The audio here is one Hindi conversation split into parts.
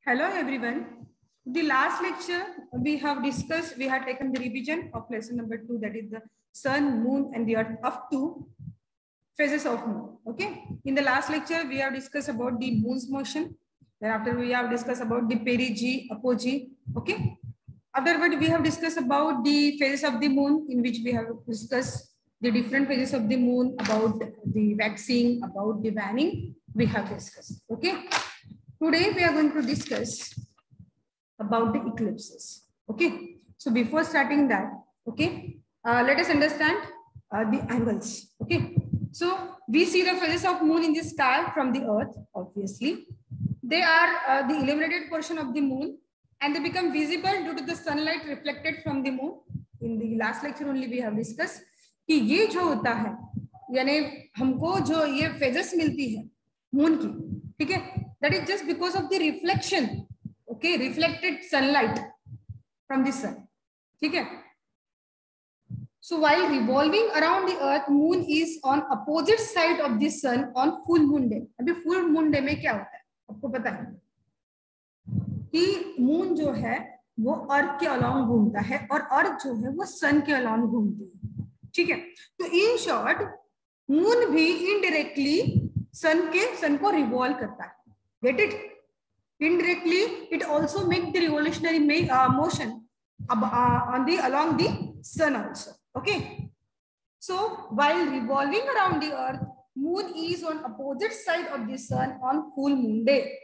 Hello everyone. The last lecture we have discussed, we have taken the revision of lesson number 2, that is the sun, moon and the earth up to phases of moon. Okay. In the last lecture we have discussed about the moon's motion. Thereafter we have discussed about the perigee, apogee. Okay. Afterward we have discussed about the phases of the moon, in which we have discussed the different phases of the moon, about the waxing, about the waning. We have discussed. Okay. Today we are going to discuss about the eclipses. Okay. So before starting that, okay, let us understand the angles. Okay. So we see the phases of moon in the sky from the earth. Obviously, they are the illuminated portion of the moon, and they become visible due to the sunlight reflected from the moon. In the last lecture only we have discussed कि ये जो होता है, यानी हमको जो ये phases मिलती है मून की, ठीक है, that is just because of the reflection, okay, reflected sunlight from the sun, ठीक है. So while revolving around the earth, moon is on opposite side of the sun on full moon day. अभी full moon day में क्या होता है आपको पता है कि moon जो है वो अर्थ के अलोंग घूमता है और अर्थ जो है वो सन के अलोंग घूमती है, ठीक है. तो इन शॉर्ट मून भी इनडायरेक्टली सन को रिवॉल्व करता है. Get it? Indirectly, it also makes the revolutionary motion along the sun also. Okay. So while revolving around the earth, moon is on opposite side of the sun on full moon day.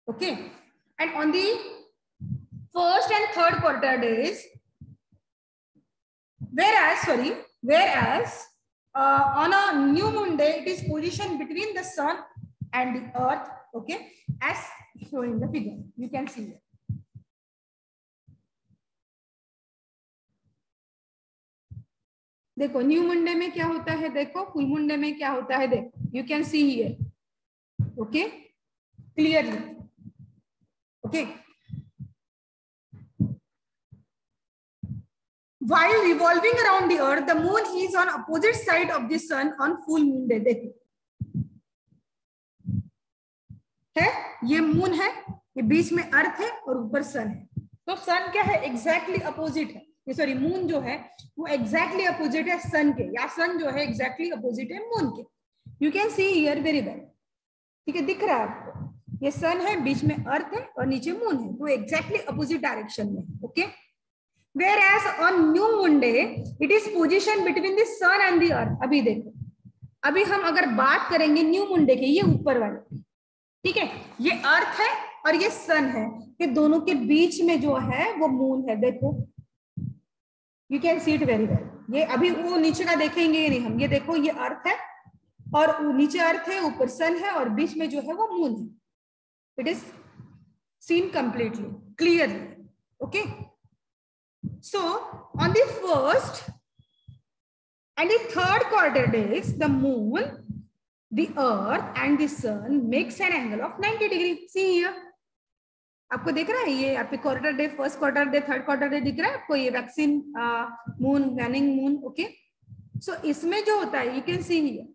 Okay. And on the first and third quarter days, whereas on a new moon day, it is positioned between the sun and the earth. Okay, as shown in the figure, you can see it. देखो न्यू मंडे में क्या होता है, देखो फुल मंडे में क्या होता है, देखो you can see here. Okay, clearly. Okay, while revolving around the earth, the moon is on opposite side of the sun on full moon day. देखो है, ये मून है, ये बीच में अर्थ है और ऊपर सन है. तो सन क्या है, एग्जैक्टली अपोजिट है. ये सॉरी मून जो है वो एग्जैक्टली अपोजिट है सन के, या सन जो है एग्जैक्टली अपोजिट है मून के. You can see here very well. ठीक है, दिख रहा है आपको, ये सन है, बीच में अर्थ है और नीचे मून है, तो एग्जैक्टली अपोजिट डायरेक्शन में. Okay. Whereas on new moon day, it is positioned between the sun and the earth. अभी देखो, अभी हम अगर बात करेंगे न्यू मून डे की, ये ऊपर वाले, ठीक है, ये अर्थ है और ये सन है, ये दोनों के बीच में जो है वो मून है. देखो you can see it very well. ये अभी वो नीचे का देखेंगे नहीं हम, ये देखो ये अर्थ है और नीचे अर्थ है, ऊपर सन है और बीच में जो है वो मून है. It is seen completely clearly. Okay. So on the first and the third quarter days, the moon, the earth and the sun makes an angle of 90 degrees. See here. आपको दिख रहा है ये आपके quarter day, first quarter day, third quarter day दिख रहा है आपको, ये waxing moon, waning moon. Okay. So इसमें जो होता है, you can see here.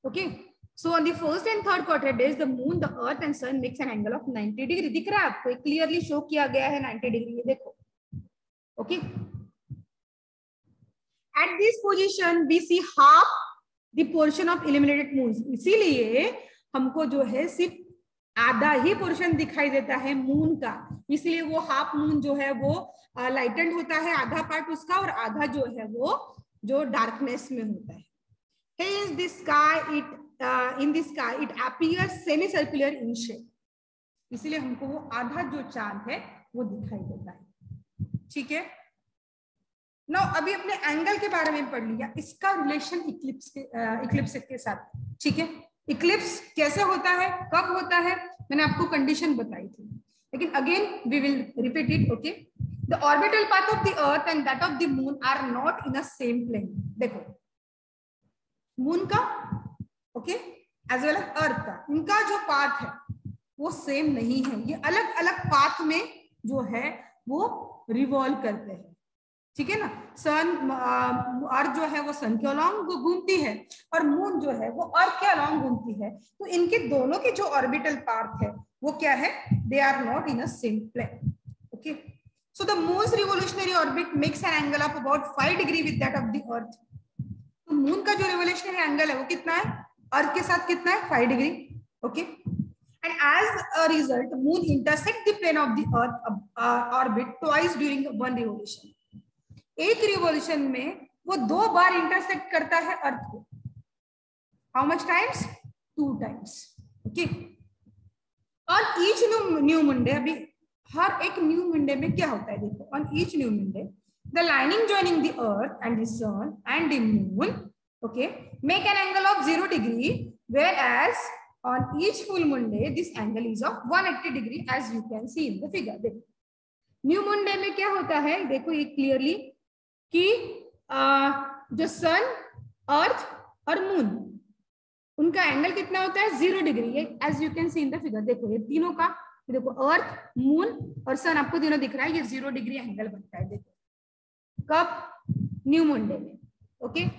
Okay. So on the first and third quarter days, the moon, the earth and sun makes an angle of 90 degree. दिख रहा है आपको, क्लियरली शो किया गया है 90 डिग्री. ये देखो. Okay. At this position, we see half the portion of illuminated moons. इसीलिए हमको जो है सिर्फ आधा ही पोर्शन दिखाई देता है मून का, इसलिए वो हाफ मून जो है वो लाइटेंड होता है, आधा पार्ट उसका, और आधा जो है वो जो डार्कनेस में होता है. Hence the sky, in the sky it appears semicircular in shape. इसलिए हमको वो आधा जो चांद है वो दिखाई देता है. ठीक है. नो अभी अपने एंगल के बारे में पढ़ लिया, इसका रिलेशन इक्लिप्स के साथ. ठीक है. इक्लिप्स कैसे होता है, कब होता है, मैंने आपको कंडीशन बताई थी, लेकिन again we will repeat it. Okay. The orbital path of the earth and that of the moon are not in a same plane. देखो मून का, okay, as well as earth का, इनका जो पाथ है वो सेम नहीं है, ये अलग अलग पाथ में जो है वो रिवॉल्व करते हैं. ठीक है ना. सन, अर्थ जो है वो सन के अलोंग घूमती है और मून जो है वो अर्थ के अलोंग घूमती है. तो इनके दोनों की जो ऑर्बिटल पाथ है वो क्या है, they are not in a same plane. Okay, so the moon's revolutionary orbit makes an angle of about 5 degree with that of the earth. तो मून का जो रिवोल्यूशनरी एंगल है वो कितना है, अर्थ के साथ कितना है, 5 degree. Okay, and as a result moon intersect the plane of the earth orbit twice during one revolution. एक रिवोल्यूशन में वो 2 बार इंटरसेक्ट करता है अर्थ को. How much times, 2 times. Okay, on each new Monday, अभी हर एक न्यू मंडे में क्या होता है देखो, on each new Monday the lining joining the earth and the sun and the moon, okay, make an angle of 0 degree, whereas on each full moon day this angle is of 180 degree as you can see in the figure. देखो न्यू मून डे में क्या होता है, देखो ये क्लियरली कि जो सन, अर्थ और मून, उनका एंगल कितना होता है, 0 degree, as you can see in the figure. देखो ये तीनों का, देखो अर्थ, मून और सन आपको तीनों दिख रहा है, ये 0 डिग्री एंगल बनता है. देखो कब, न्यू मून डे में. Okay,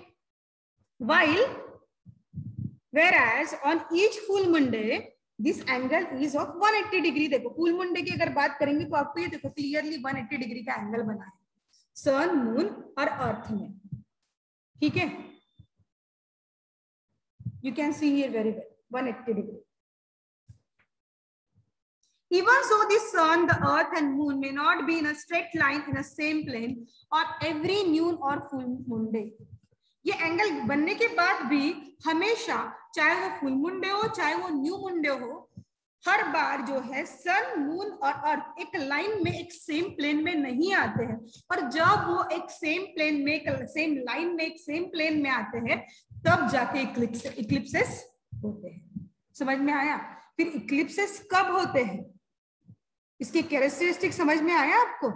while whereas on each full moon day this angle is of 180 degree. देखो फुल मून डे की अगर बात करेंगे तो आपको ये देखो क्लियरली 180 डिग्री का एंगल बना है सन, मून और अर्थ में. ठीक है, you can see here very well 180 degree. Even so the sun, the earth and moon may not be in a straight line in a same plane on every new or full moon day. ये एंगल बनने के बाद भी हमेशा, चाहे वो फुल मून डे हो चाहे वो न्यू मून डे हो, हर बार जो है सन, मून और अर्थ एक लाइन में, एक सेम प्लेन में नहीं आते हैं. और जब वो एक सेम प्लेन में, एक सेम लाइन में, एक सेम प्लेन में आते हैं, तब जाके इक्लिप्सेस होते हैं. समझ में आया? फिर इक्लिप्सेस कब होते हैं, इसकी कैरेक्टरिस्टिक समझ में आया आपको?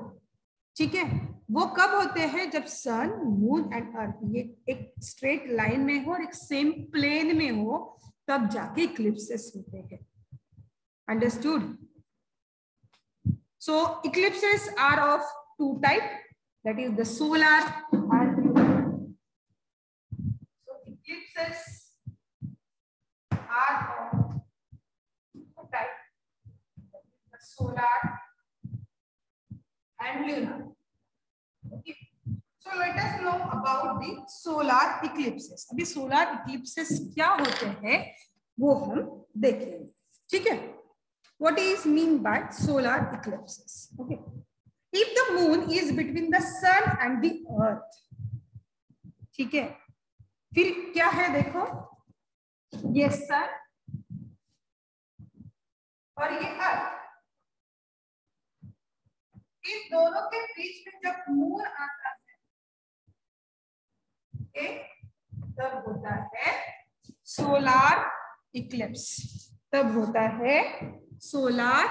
ठीक है, वो कब होते हैं, जब सन, मून एंड अर्थ ये एक स्ट्रेट लाइन में हो और एक सेम प्लेन में हो, तब जाके इक्लिप्सेस होते हैं. Understood? So eclipses are of 2 type, that is the solar and lunar. So eclipses are of 2 type, the solar and lunar. Okay, so let us know about the solar eclipses. अभी solar eclipses क्या होते हैं वो हम देखेंगे. ठीक है, what is mean by solar eclipses? Okay, if the moon is between the sun and the earth, ठीक है, फिर क्या है देखो, ये सन और ये अर्थ, इन दोनों के बीच में जब मून आता है, तब होता है सोलार इक्लिप्स. तब होता है सोलार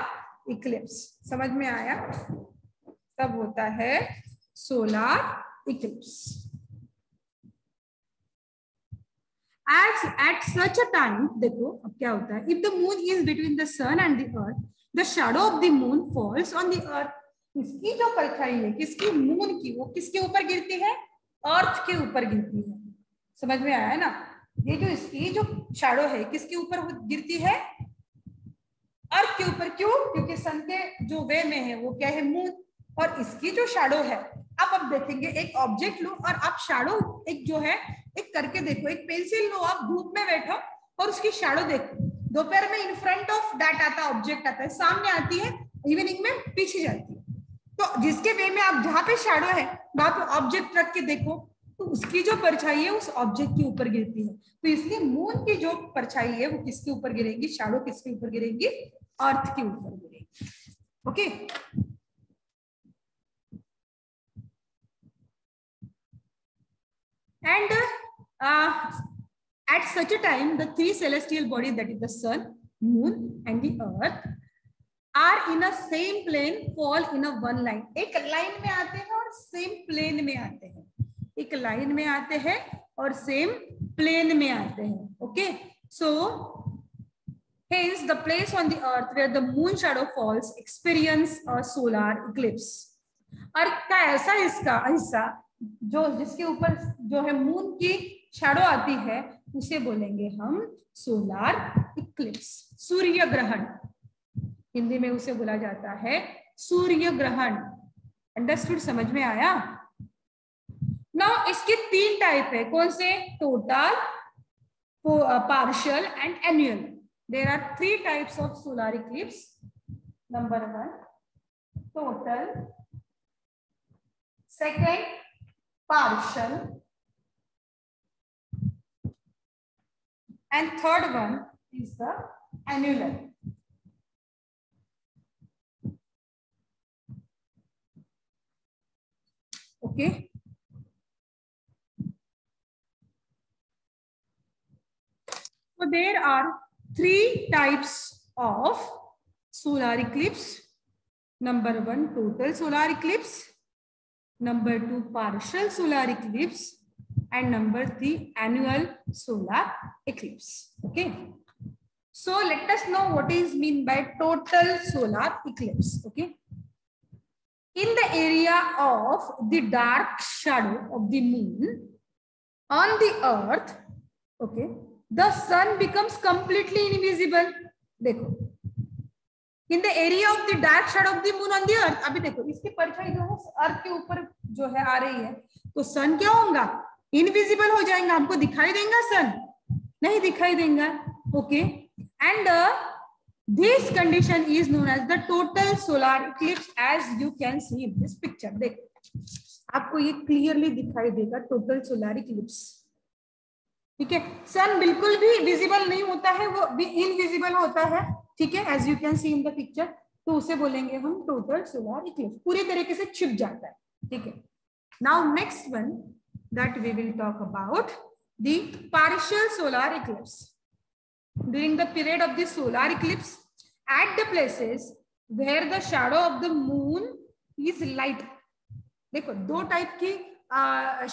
इक्लिप्स. समझ में आया? तब होता है solar Eclipse. At such a time, देखो अब क्या होता है, if the moon is between the sun and the earth, the shadow of the moon falls on the earth. इसकी जो परछाई है किसकी, मून की, वो किसके ऊपर गिरती है, अर्थ के ऊपर गिरती है. समझ में आया ना? ये जो इसकी जो शैडो है किसके ऊपर गिरती है, अर्थ के ऊपर. क्यों? क्योंकि सन के जो वे में है वो क्या है, मून, और इसकी जो शैडो है. अब देखेंगे, एक ऑब्जेक्ट लो और आप शैडो एक जो है एक करके देखो, एक पेंसिल लो, आप धूप में बैठो और उसकी शैडो देखो. दोपहर में इन फ्रंट ऑफ दैट आता ऑब्जेक्ट आता है, सामने आती है, इवनिंग में पीछे जाती है. तो जिसके वे में आप जहां पे शैडो है वहां पे ऑब्जेक्ट रख के देखो, तो उसकी जो परछाई है उस ऑब्जेक्ट के ऊपर गिरती है. तो इसलिए मून की जो परछाई है वो किसके ऊपर गिरेगी, शैडो किसके ऊपर गिरेगी, अर्थ के ऊपर गिरेगी. Okay, and at such a time the 3 celestial bodies, that is the sun, moon and the earth, are in a same plane, fall in a one line. एक लाइन में आते हैं और सेम प्लेन में आते हैं, एक लाइन में आते हैं और सेम प्लेन में आते हैं. Okay, so hence the place on the earth where the moon shadow falls experience a solar eclipse. अर्थ का ऐसा इसका हिस्सा जो जिसके ऊपर जो है मून की शैडो आती है, उसे बोलेंगे हम सोलार इक्लिप्स, सूर्य ग्रहण. हिंदी में उसे बोला जाता है सूर्य ग्रहण। अंडरस्टूड, समझ में आया? नाउ इसके 3 टाइप है, कौन से? Total, partial and annual. There are 3 types of solar eclipse. Number 1, total. Second, partial. And third one is the annular. Okay. So there are 3 types of solar eclipse. Number 1, total solar eclipse. Number 2, partial solar eclipse. And number 3, annual solar eclipse. Okay. So let us know what is mean by total solar eclipse. Okay. In the area of the dark shadow of the moon on the earth, okay, the sun becomes completely invisible. देखो, in the area of the dark shadow of the moon on the earth, अभी देखो इसकी परछाई जो है अर्थ के ऊपर जो है आ रही है, तो सन क्या होगा? इनविजिबल हो जाएगा, हमको दिखाई देगा सन? नहीं दिखाई देगा. Okay, and this condition is known as the total solar eclipse, as you can see in this picture. देखो आपको ये क्लियरली दिखाई देगा टोटल सोलर इक्लिप्स. ठीक है, सन बिल्कुल भी विजिबल नहीं होता है, वो भी इनविजिबल होता है. ठीक है, as you can see in the picture, तो उसे बोलेंगे हम टोटल सोलर इक्लिप्स, पूरी तरीके से छिप जाता है. ठीक है, now next one that we will talk about the partial solar eclipse. During the period of the solar eclipse, at the places where the shadow of the moon is light. देखो 2 टाइप की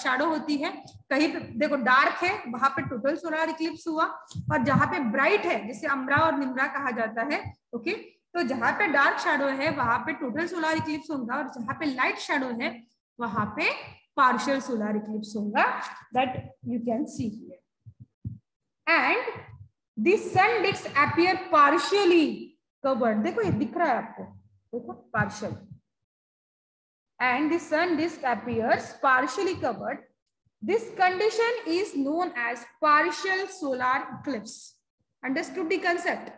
शैडो होती है. कहीं पे देखो डार्क है, वहां पे टोटल सोलर इक्लिप्स हुआ, और जहां पे ब्राइट है, जिसे अम्ब्रा और निम्रा कहा जाता है. ओके, तो जहां पे डार्क शैडो है वहां पे टोटल सोलर इक्लिप्स होगा, और जहां पे लाइट शैडो है वहां पे पार्शियल सोलर इक्लिप्स होगा. That you can see here. And the sun disk appear partially covered. देखो ये दिख रहा है आपको, देखो partial. And the sun disk appears partially covered. This condition is known as partial solar eclipse. Understood the concept?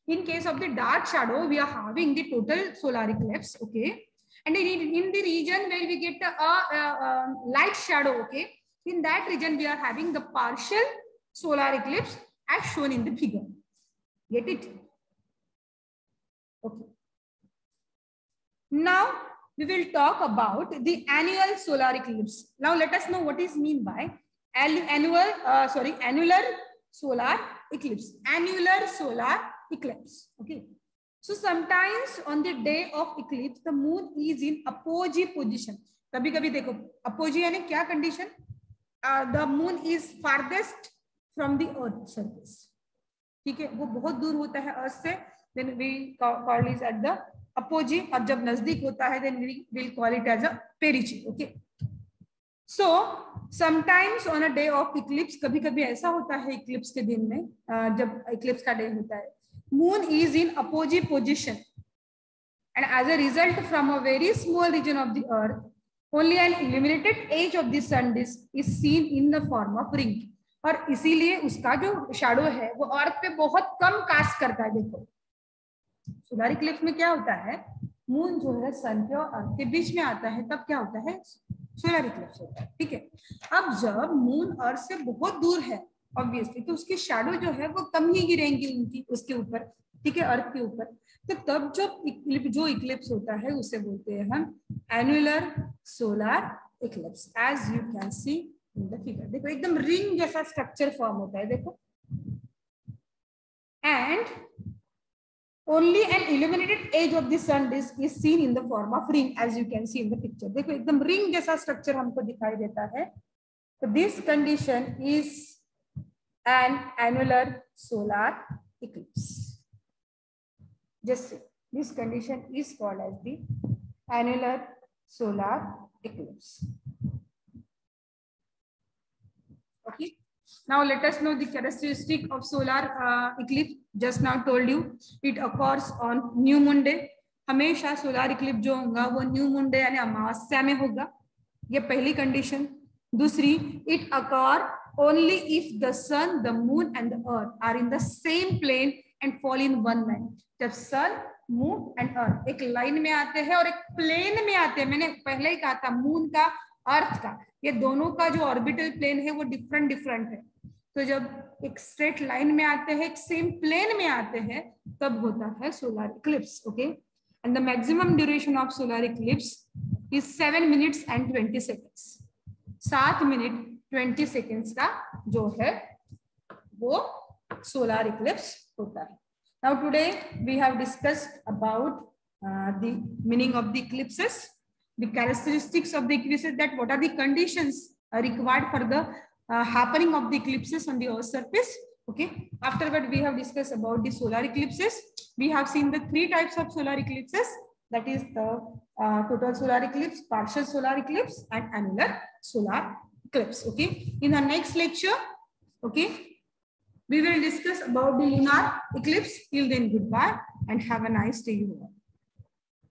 In case of the dark shadow, we are having the total solar eclipse. Okay, and in the region where we get a light shadow, okay, in that region we are having the partial solar eclipse as shown in the figure. Get it? Okay. Now we will talk about the annual solar eclipse. Now let us know what is mean by annular solar eclipse. Annular solar eclipse. Okay. So sometimes on the day of eclipse, the moon is in apogee position. कभी-कभी देखो apogee यानी क्या condition? The moon is farthest from the earth surface. ठीक है, वो बहुत दूर होता है अर्थ से, then we call it at the apogee. और जब नजदीक होता है then we will call it as a perigee. Okay, so sometimes on a day of eclipse, कभी कभी ऐसा होता है इक्लिप्स के दिन में, जब इक्लिप्स का डे होता है, moon is in apogee position, and as a result from a very small region of the earth, only an illuminated edge of the sun disk is seen in the form of ring. और इसीलिए उसका जो शैडो है वो अर्थ पे बहुत कम कास्ट करता है. देखो सोलर इक्लिप्स में क्या होता है, मून जो है सन के और अर्थ के बीच में आता है, तब क्या होता है, सोलर इक्लिप्स होता है. ठीक है, अब जब मून अर्थ से बहुत दूर है ऑब्वियसली, तो उसकी शैडो जो है वो कम ही गिरेंगी उनकी उसके ऊपर. ठीक है, अर्थ के ऊपर. तो तब जो इक्लिप्स होता है उसे बोलते हैं हम annular solar eclipse, as you can see in the figure. देखो एकदम रिंग जैसा स्ट्रक्चर फॉर्म होता है. देखो, and only an illuminated edge of the sun disk is seen in the form of ring, as you can see in the picture. देखो एकदम रिंग जैसा स्ट्रक्चर हमको दिखाई देता है. तो this condition is an annular solar eclipse. Just say this condition is called as the annular solar eclipse. Okay, Now let us know the characteristic of solar eclipse. Just now told you it occurs on new moon day. हमेशा सोलर इक्लिप्स जो होगा वो न्यू मून डे यानी अमावस्या में होगा, ये पहली कंडीशन। दूसरी, it occur only if the sun, the moon and the earth are in the same plane and fall in one line. जब सन, मून एंड अर्थ एक लाइन में आते हैं और एक प्लेन में आते हैं, मैंने पहले ही कहा था मून का, अर्थ का, ये दोनों का जो ऑर्बिटल प्लेन है वो डिफरेंट डिफरेंट है। तो जब एक स्ट्रेट लाइन में आते हैं, एक सेम प्लेन में आते हैं, तब होता है solar Eclipse. Okay, and the maximum duration of solar eclipse is 7 minutes and 20 seconds. 7 minute 20 seconds का जो है वो solar eclipse होता है। Now today we have discussed about the meaning of the eclipses, the characteristics of the eclipses, that what are the conditions required for the happening of the eclipses on the Earth's surface. Okay, afterward we have discussed about the solar eclipses. We have seen the 3 types of solar eclipses, that is the total solar eclipse, partial solar eclipse and annular solar eclipse. Okay, in the next lecture, okay, we will discuss about the lunar eclipse. Till then, goodbye and have a nice day.